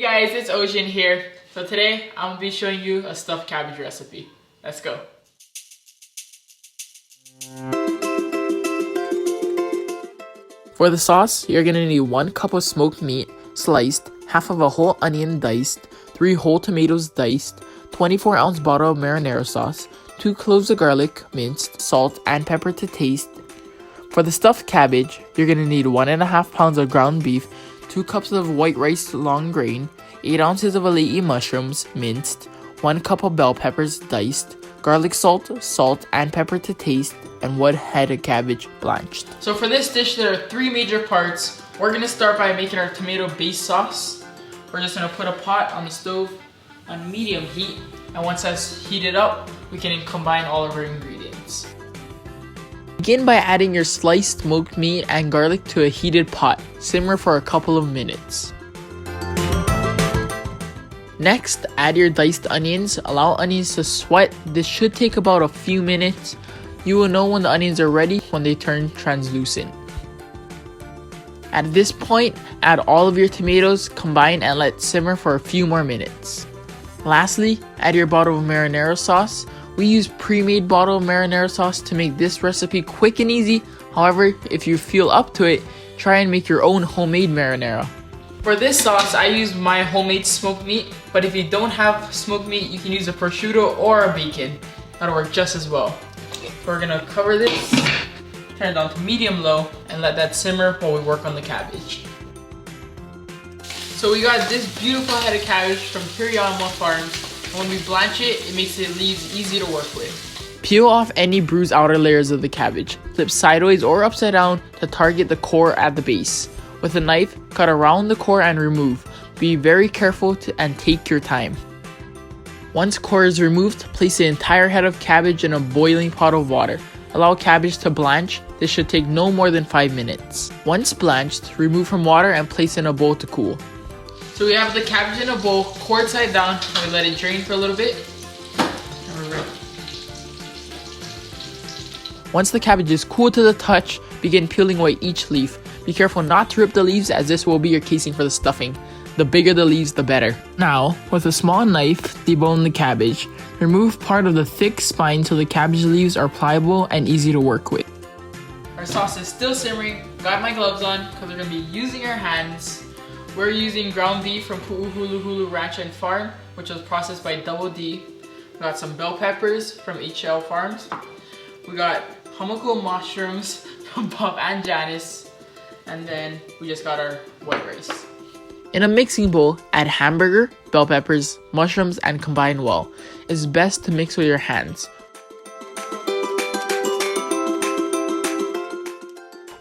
guys, it's Ocean here. So today I'm gonna be showing you a stuffed cabbage recipe. Let's go. For the sauce, you're gonna need 1 cup of smoked meat sliced, half of a whole onion diced, 3 whole tomatoes diced, 24-ounce bottle of marinara sauce, 2 cloves of garlic minced, salt and pepper to taste. For the stuffed cabbage, you're gonna need 1.5 pounds of ground beef, 2 cups of white rice long grain, 8 ounces of Alii mushrooms minced, 1 cup of bell peppers diced, garlic salt and pepper to taste, and 1 head of cabbage blanched. So for this dish, there are 3 major parts. We're gonna start by making our tomato-based sauce. We're just gonna put a pot on the stove on medium heat, and once that's heated up, we can combine all of our ingredients. Begin by adding your sliced smoked meat and garlic to a heated pot. Simmer for a couple of minutes. Next, add your diced onions. Allow onions to sweat. This should take about a few minutes. You will know when the onions are ready when they turn translucent. At this point, add all of your tomatoes, combine and let simmer for a few more minutes. Lastly, add your bottle of marinara sauce. We use pre-made bottle of marinara sauce to make this recipe quick and easy. However, if you feel up to it, try and make your own homemade marinara. For this sauce, I use my homemade smoked meat, but if you don't have smoked meat, you can use a prosciutto or a bacon. That'll work just as well. We're gonna cover this, turn it down to medium-low, and let that simmer while we work on the cabbage. So we got this beautiful head of cabbage from Pā'ina Farms. When we blanch it, it makes the leaves easy to work with. Peel off any bruised outer layers of the cabbage. Flip sideways or upside down to target the core at the base. With a knife, cut around the core and remove. Be very careful and take your time. Once core is removed, place the entire head of cabbage in a boiling pot of water. Allow cabbage to blanch. This should take no more than 5 minutes. Once blanched, remove from water and place in a bowl to cool. So we have the cabbage in a bowl, cord side down, and we let it drain for a little bit. And we're ready. Once the cabbage is cool to the touch, begin peeling away each leaf. Be careful not to rip the leaves, as this will be your casing for the stuffing. The bigger the leaves, the better. Now, with a small knife, debone the cabbage. Remove part of the thick spine so the cabbage leaves are pliable and easy to work with. Our sauce is still simmering. Got my gloves on because we're going to be using our hands. We're using ground beef from Pu'uhuluhulu Ranch and Farm, which was processed by Double D. We got some bell peppers from HL Farms. We got homoku mushrooms from Bob and Janice. And then we just got our white rice. In a mixing bowl, add hamburger, bell peppers, mushrooms, and combine well. It's best to mix with your hands.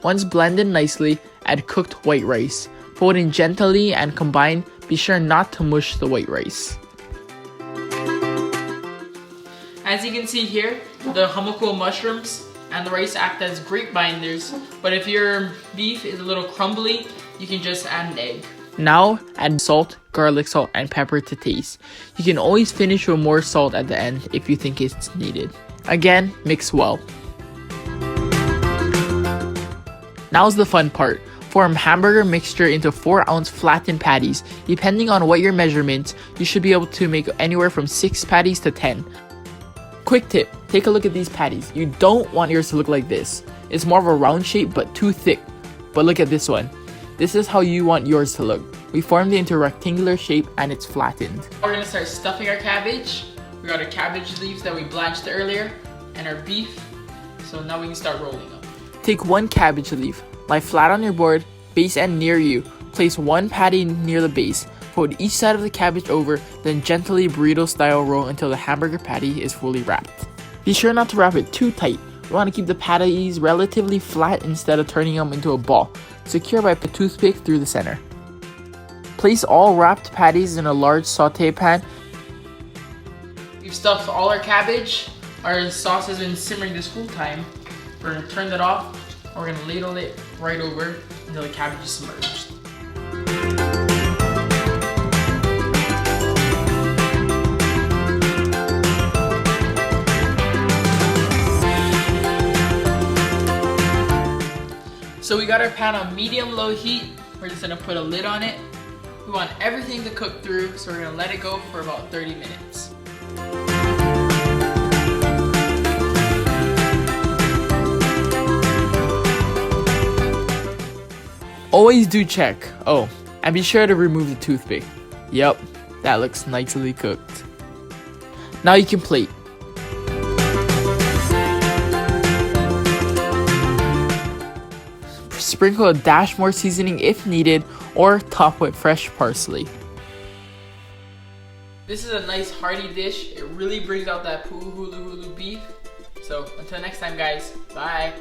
Once blended nicely, add cooked white rice. Fold in gently and combine. Be sure not to mush the white rice. As you can see here, the homoku mushrooms and the rice act as great binders, but if your beef is a little crumbly, you can just add an egg. Now, add salt, garlic salt, and pepper to taste. You can always finish with more salt at the end if you think it's needed. Again, mix well. Now's the fun part. Form hamburger mixture into 4-ounce flattened patties. Depending on what your measurements, you should be able to make anywhere from 6 patties to 10. Quick tip, take a look at these patties. You don't want yours to look like this. It's more of a round shape but too thick. But look at this one. This is how you want yours to look. We formed it into a rectangular shape and it's flattened. We're gonna start stuffing our cabbage. We got our cabbage leaves that we blanched earlier and our beef. So now we can start rolling them. Take 1 cabbage leaf. Lie flat on your board, base end near you. Place 1 patty near the base. Fold each side of the cabbage over, then gently burrito style roll until the hamburger patty is fully wrapped. Be sure not to wrap it too tight. You want to keep the patties relatively flat instead of turning them into a ball. Secure by a toothpick through the center. Place all wrapped patties in a large saute pan. We've stuffed all our cabbage. Our sauce has been simmering this whole time. We're going to turn that off. We're going to ladle it right over until the cabbage is submerged. So we got our pan on medium-low heat. We're just gonna put a lid on it. We want everything to cook through, so we're gonna let it go for about 30 minutes. Always do check. Oh, and be sure to remove the toothpick. Yep, that looks nicely cooked. Now you can plate. Sprinkle a dash more seasoning if needed, or top with fresh parsley. This is a nice hearty dish. It really brings out that hulu beef. So until next time guys, bye.